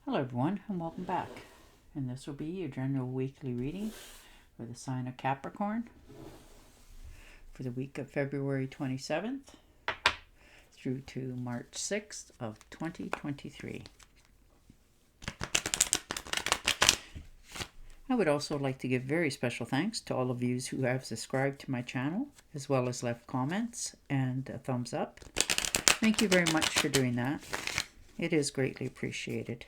Hello everyone and welcome back. And this will be your general weekly reading for the sign of Capricorn for the week of February 27th through to March 6th of 2023. I would also like to give very special thanks to all of you who have subscribed to my channel, as well as left comments and a thumbs up. Thank you very much for doing that. It is greatly appreciated.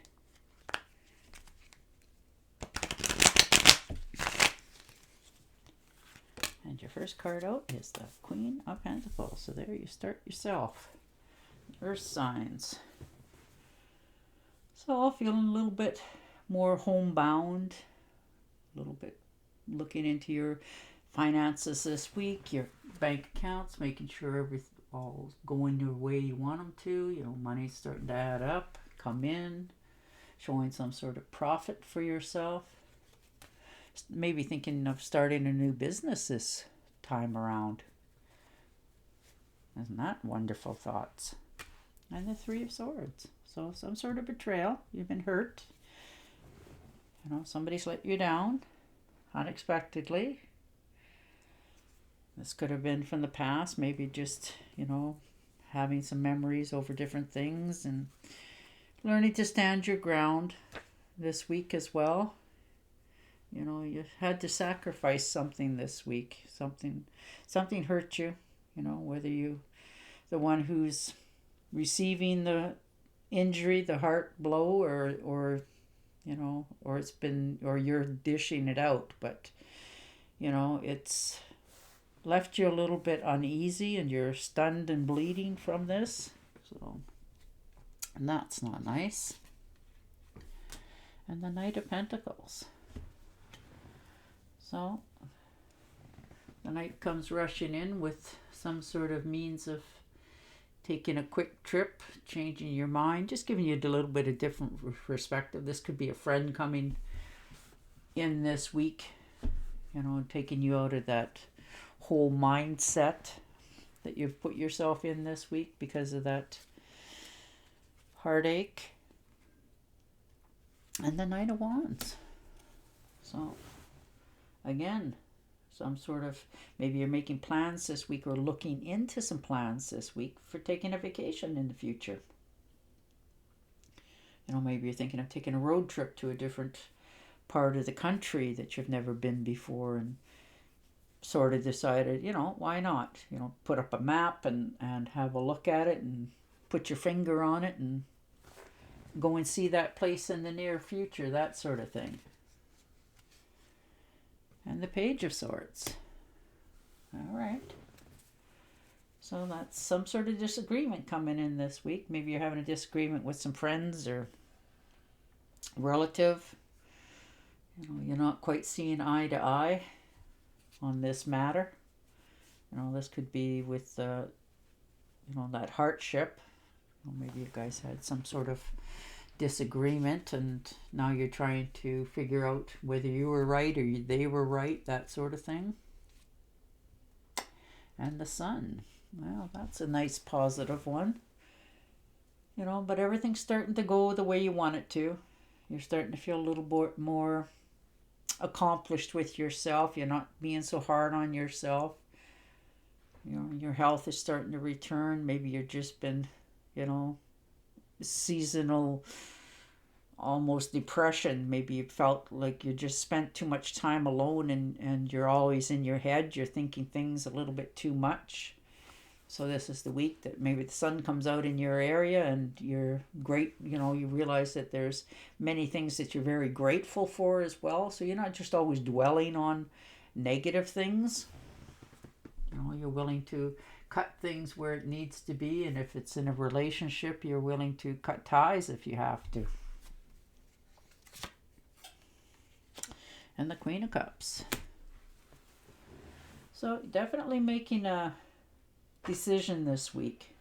And your first card out is the Queen of Pentacles. So there you start yourself. Earth signs. So feeling a little bit more homebound. A little bit looking into your finances this week. Your bank accounts. Making sure everything all going your way you want them to. You know, money's starting to add up. Come in. Showing some sort of profit for yourself. Maybe thinking of starting a new business this time around. Isn't that wonderful thoughts? And the Three of Swords. So some sort of betrayal. You've been hurt. You know, somebody's let you down unexpectedly. This could have been from the past. Maybe just, you know, having some memories over different things and learning to stand your ground this week as well. You know, you had to sacrifice something this week. Something hurt you. You know, whether you, the one who's receiving the injury, the heart blow, or you know, or you're dishing it out. But you know, it's left you a little bit uneasy, and you're stunned and bleeding from this. So, and that's not nice. And the Knight of Pentacles. So, the Knight comes rushing in with some sort of means of taking a quick trip, changing your mind, just giving you a little bit of different perspective. This could be a friend coming in this week, you know, taking you out of that whole mindset that you've put yourself in this week because of that heartache. And the Knight of Wands. So, again, some sort of, maybe you're making plans this week or looking into some plans this week for taking a vacation in the future. You know, maybe you're thinking of taking a road trip to a different part of the country that you've never been before and sort of decided, you know, why not? You know, put up a map and have a look at it and put your finger on it and go and see that place in the near future, that sort of thing. And the Page of Swords. All right. So that's some sort of disagreement coming in this week. Maybe you're having a disagreement with some friends or relative. You know, you're not quite seeing eye to eye on this matter. You know, this could be with, you know, that heartship. Well, maybe you guys had some sort of disagreement and now you're trying to figure out whether you were right or they were right, that sort of thing. And the Sun. Well, that's a nice positive one. You know, but everything's starting to go the way you want it to. You're starting to feel a little bit more accomplished with yourself. You're not being so hard on yourself. You know, your health is starting to return. Maybe you've just been, you know, seasonal almost depression. Maybe you felt like you just spent too much time alone and you're always in your head. You're thinking things a little bit too much. So this is the week that maybe the sun comes out in your area and you're great, you know, you realize that there's many things that you're very grateful for as well. So you're not just always dwelling on negative things. You know, you're willing to cut things where it needs to be, and if it's in a relationship, you're willing to cut ties if you have to. And the Queen of Cups. So definitely making a decision this week.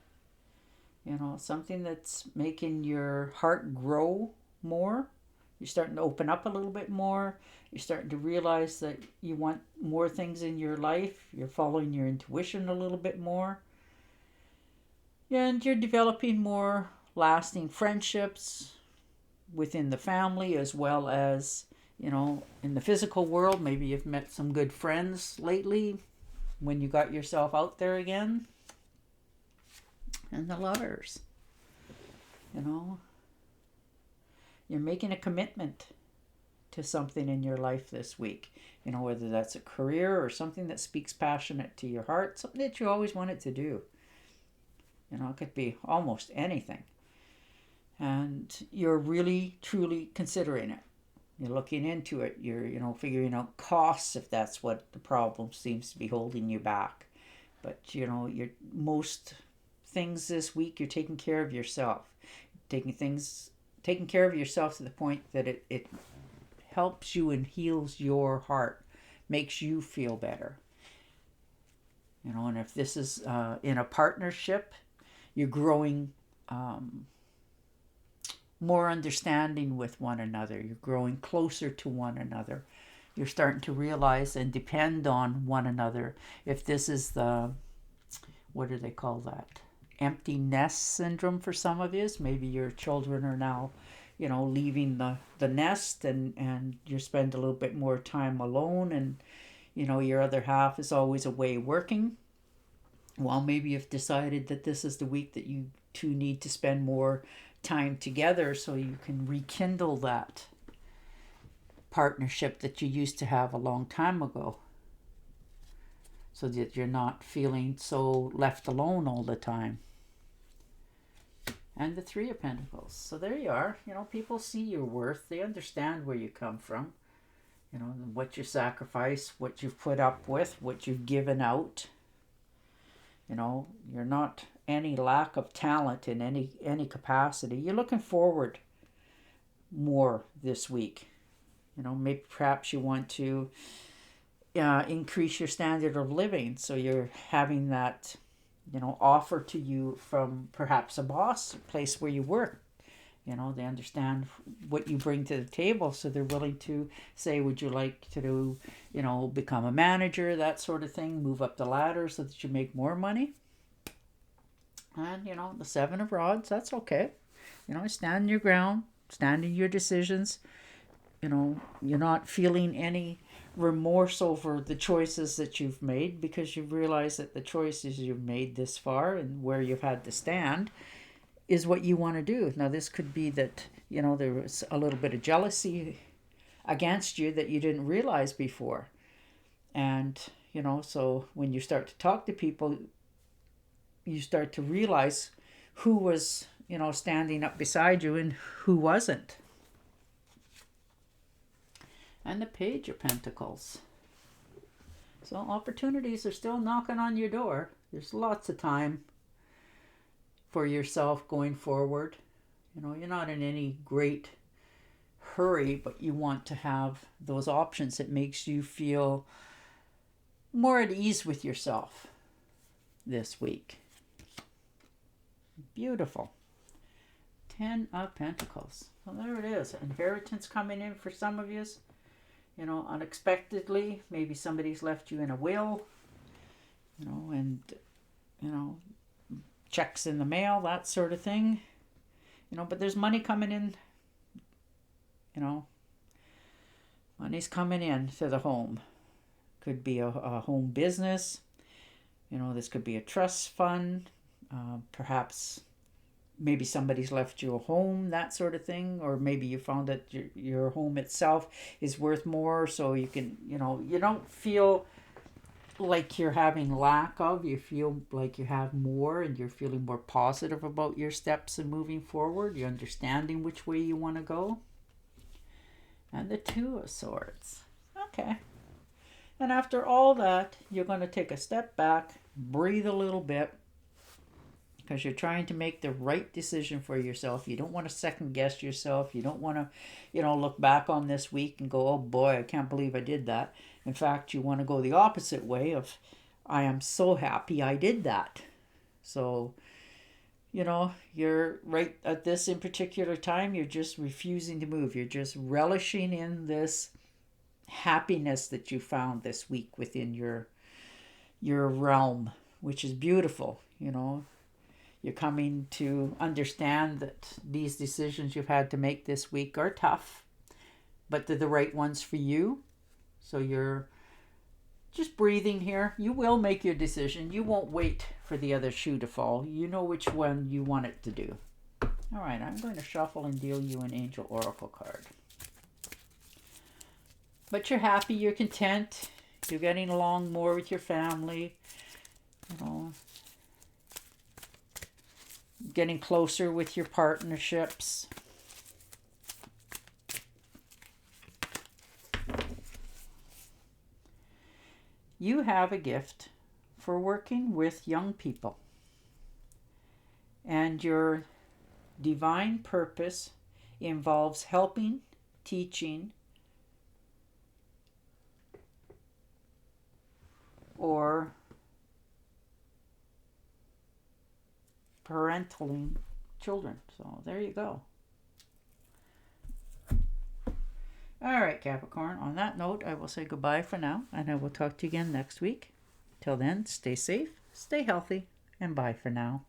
You know, something that's making your heart grow more. You're starting to open up a little bit more. You're starting to realize that you want more things in your life. You're following your intuition a little bit more. And you're developing more lasting friendships, within the family as well as, in the physical world. Maybe you've met some good friends lately when you got yourself out there again. And the Lovers, you're making a commitment to something in your life this week. Whether that's a career or something that speaks passionate to your heart, something that you always wanted to do. It could be almost anything. And you're really, truly considering it. You're looking into it. You're, figuring out costs if that's what the problem seems to be holding you back. But, you're most things this week, you're taking care of yourself. Taking care of yourself to the point that it helps you and heals your heart, makes you feel better. And if this is in a partnership, you're growing more understanding with one another. You're growing closer to one another. You're starting to realize and depend on one another. If this is what do they call that? Empty nest syndrome for some of you. Maybe your children are now leaving the nest, and you spend a little bit more time alone, and your other half is always away working. Well, maybe you've decided that this is the week that you two need to spend more time together so you can rekindle that partnership that you used to have a long time ago, so that you're not feeling so left alone all the time. And the Three of Pentacles. So there you are. People see your worth. They understand where you come from. What you sacrifice, what you've put up with, what you've given out. You're not any lack of talent in any capacity. You're looking forward more this week. Maybe perhaps you want to increase your standard of living. So you're having that offer to you from perhaps a boss, a place where you work. They understand what you bring to the table, so they're willing to say, would you like to, become a manager, that sort of thing, move up the ladder so that you make more money. And, the Seven of Rods, that's okay. Stand your ground, stand in your decisions. You're not feeling any remorse over the choices that you've made, because you've realized that the choices you've made this far and where you've had to stand is what you want to do. Now, this could be that, there was a little bit of jealousy against you that you didn't realize before. And, so when you start to talk to people, you start to realize who was, standing up beside you and who wasn't. And the Page of Pentacles. So opportunities are still knocking on your door. There's lots of time for yourself going forward. You're not in any great hurry, but you want to have those options that makes you feel more at ease with yourself this week. Beautiful. 10 of Pentacles. Well, there it is. Inheritance coming in for some of you. Unexpectedly. Maybe somebody's left you in a will. And checks in the mail, that sort of thing. But there's money coming in. Money's coming in to the home. Could be a home business. This could be a trust fund. Perhaps maybe somebody's left you a home, that sort of thing. Or maybe you found that your home itself is worth more, so you can, you don't feel like you're having lack of. You feel like you have more, and you're feeling more positive about your steps and moving forward. You're understanding which way you want to go. And the Two of Swords. Okay. And after all that, you're going to take a step back, breathe a little bit, because you're trying to make the right decision for yourself. You don't want to second guess yourself. You don't want to, look back on this week and go, oh boy, I can't believe I did that. In fact, you want to go the opposite way of, I am so happy I did that. So, you're right at this in particular time, you're just refusing to move. You're just relishing in this happiness that you found this week within your realm, which is beautiful. You're You're coming to understand that these decisions you've had to make this week are tough, but they're the right ones for you. So you're just breathing here. You will make your decision. You won't wait for the other shoe to fall. You know which one you want it to do. All right, I'm going to shuffle and deal you an Angel Oracle card. But you're happy, you're content, you're getting along more with your family, you know, getting closer with your partnerships. You have a gift for working with young people, and your divine purpose involves helping, teaching, or parentaling children. So there you go. All right, Capricorn. On that note, I will say goodbye for now, and I will talk to you again next week. Till then, stay safe, stay healthy, and bye for now.